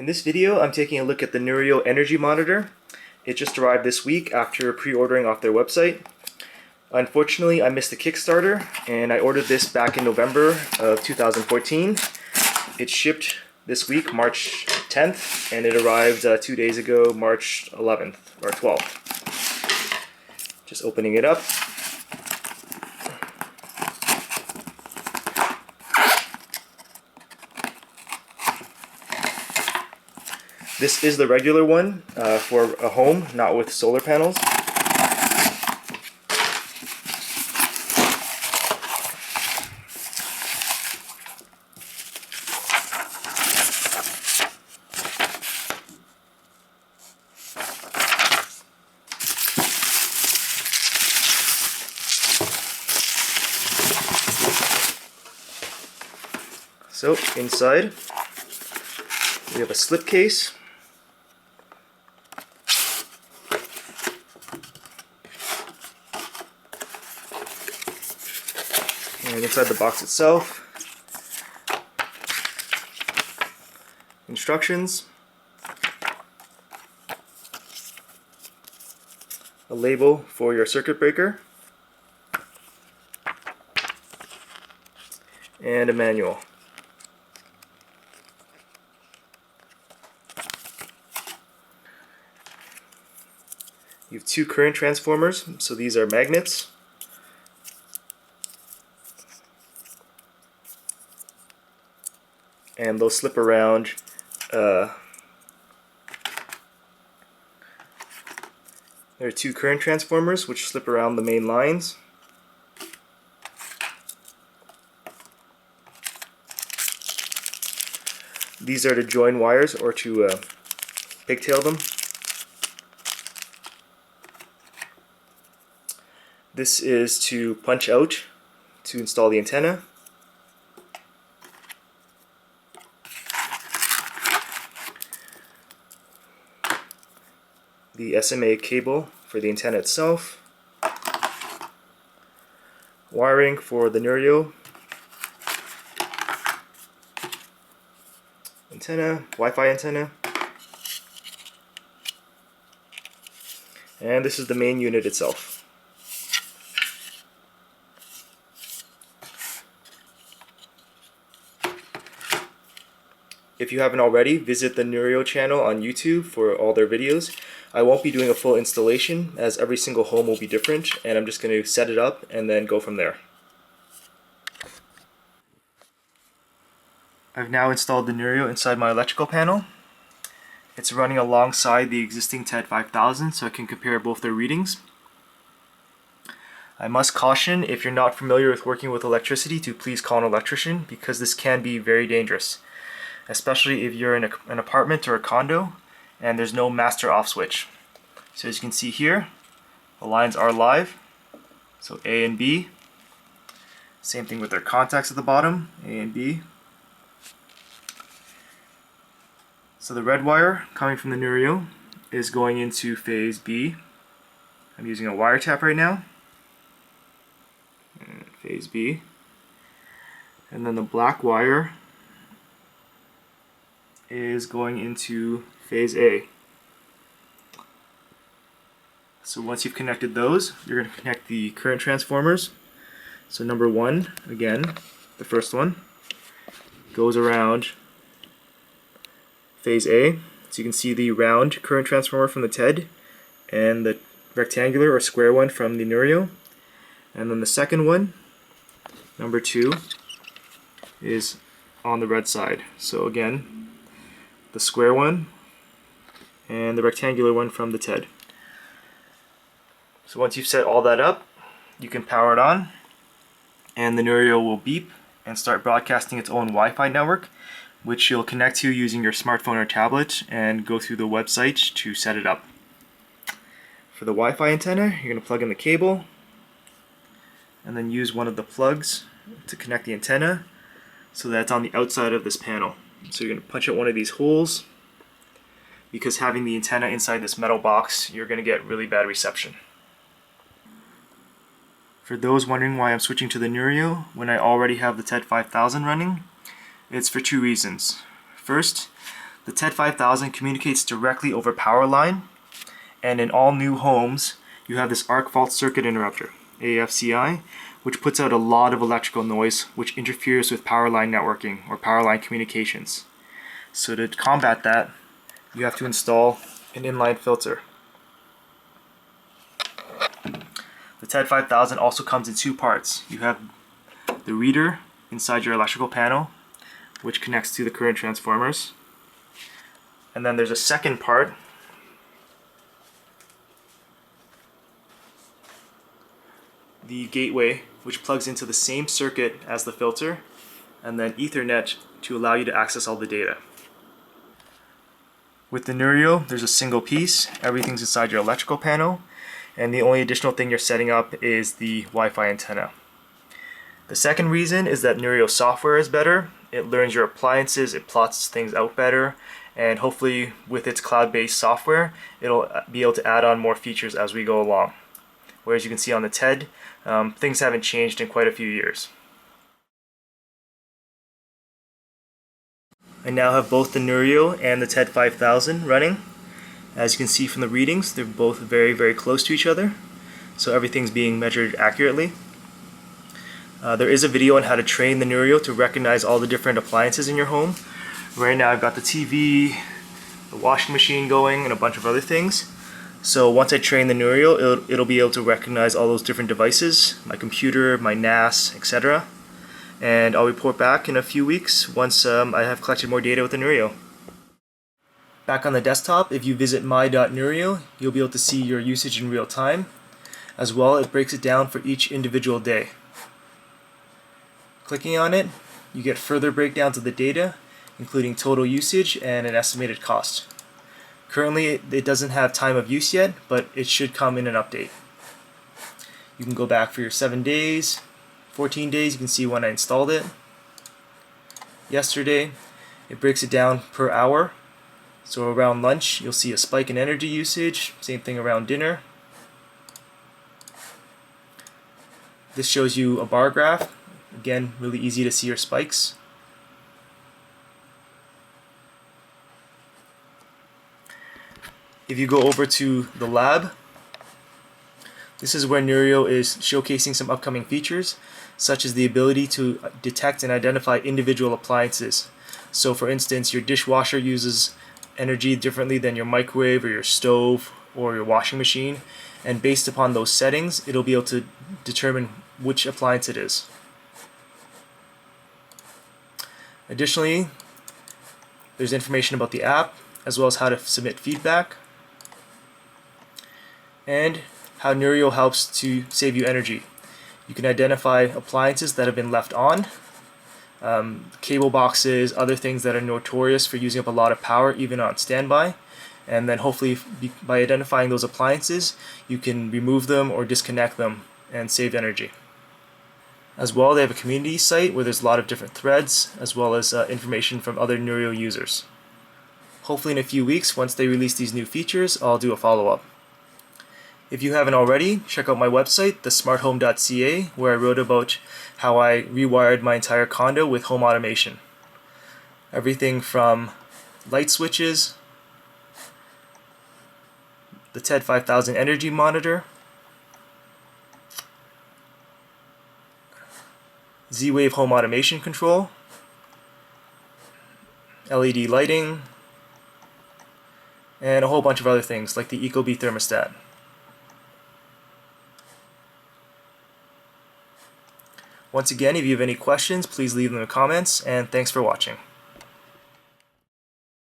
In this video, I'm taking a look at the Neurio Energy monitor. It just arrived this week after pre-ordering off their website. Unfortunately, I missed the Kickstarter, and I ordered this back in November of 2014. It shipped this week, March 10th, and it arrived 2 days ago, March 11th or 12th. Just opening it up. This is the regular one for a home, not with solar panels. So inside we have a slip case. And inside the box itself, instructions, a label for your circuit breaker, and a manual. You have two current transformers, so these are magnets. And they'll slip around. There are two current transformers which slip around the main lines. These are to join wires or to pigtail them. This is to punch out to install the antenna. The SMA cable for the antenna itself, wiring for the Nurio antenna, Wi-Fi antenna, and this is the main unit itself. If you haven't already, visit the Nurio channel on YouTube for all their videos. I won't be doing a full installation as every single home will be different, and I'm just going to set it up and then go from there. I've now installed the Nurio inside my electrical panel. It's running alongside the existing TED 5000, so I can compare both their readings. I must caution, if you're not familiar with working with electricity, to please call an electrician, because this can be very dangerous, especially if you're in an apartment or a condo and there's no master off switch. So as you can see here, the lines are live, so A and B. Same thing with their contacts at the bottom, A and B. So the red wire coming from the Nurio is going into phase B. I'm using a wire tap right now. And phase B. And then the black wire is going into phase A. So once you've connected those, you're going to connect the current transformers. So number one, again, the first one, goes around phase A. So you can see the round current transformer from the TED and the rectangular or square one from the Nurio. And then the second one, number two, is on the red side. So again, the square one and the rectangular one from the TED. So once you've set all that up, you can power it on, and the Nurio will beep and start broadcasting its own Wi-Fi network, which you'll connect to using your smartphone or tablet and go through the website to set it up. For the Wi-Fi antenna, you're going to plug in the cable and then use one of the plugs to connect the antenna so that it's on the outside of this panel. So you're going to punch out one of these holes, because having the antenna inside this metal box, you're going to get really bad reception. For those wondering why I'm switching to the Nurio when I already have the TED 5000 running, it's for two reasons. First, The TED 5000 communicates directly over power line, and in all new homes you have this arc fault circuit interrupter, AFCI, which puts out a lot of electrical noise which interferes with power line networking or power line communications. So to combat that, you have to install an inline filter. The TED 5000 also comes in two parts. You have the reader inside your electrical panel, which connects to the current transformers. And then there's a second part, the gateway, which plugs into the same circuit as the filter, and then Ethernet to allow you to access all the data. With the Nurio, there's a single piece. Everything's inside your electrical panel, and the only additional thing you're setting up is the Wi-Fi antenna. The second reason is that Nurio software is better. It learns your appliances, it plots things out better, and hopefully with its cloud-based software, it'll be able to add on more features as we go along. Whereas you can see on the TED, things haven't changed in quite a few years. I now have both the Nurio and the TED 5000 running. As you can see from the readings, they're both very, very close to each other, so everything's being measured accurately. There is a video on how to train the Nurio to recognize all the different appliances in your home. Right now I've got the TV, the washing machine going, and a bunch of other things. So once I train the Nurio, it'll be able to recognize all those different devices, my computer, my NAS, etc. And I'll report back in a few weeks once I have collected more data with the Nurio. Back on the desktop, if you visit my.nurio, you'll be able to see your usage in real time. As well, it breaks it down for each individual day. Clicking on it, you get further breakdowns of the data, including total usage and an estimated cost. Currently, it doesn't have time of use yet, but it should come in an update. You can go back for your 7 days, 14 days, you can see when I installed it. Yesterday, it breaks it down per hour. So around lunch, you'll see a spike in energy usage, same thing around dinner. This shows you a bar graph. Again, really easy to see your spikes. If you go over to the lab, this is where Nurio is showcasing some upcoming features, such as the ability to detect and identify individual appliances. So for instance, your dishwasher uses energy differently than your microwave or your stove or your washing machine, and based upon those settings, it'll be able to determine which appliance it is. Additionally, there's information about the app, as well as how to submit feedback, and how Nurio helps to save you energy. You can identify appliances that have been left on, cable boxes, other things that are notorious for using up a lot of power even on standby, and then hopefully by identifying those appliances, you can remove them or disconnect them and save energy. As well, they have a community site where there's a lot of different threads, as well as information from other Nurio users. Hopefully in a few weeks, once they release these new features, I'll do a follow-up. If you haven't already, check out my website, thesmarthome.ca, where I wrote about how I rewired my entire condo with home automation. Everything from light switches, the TED 5000 energy monitor, Z-Wave home automation control, LED lighting, and a whole bunch of other things like the ecobee thermostat. Once again, if you have any questions, please leave them in the comments, and thanks for watching.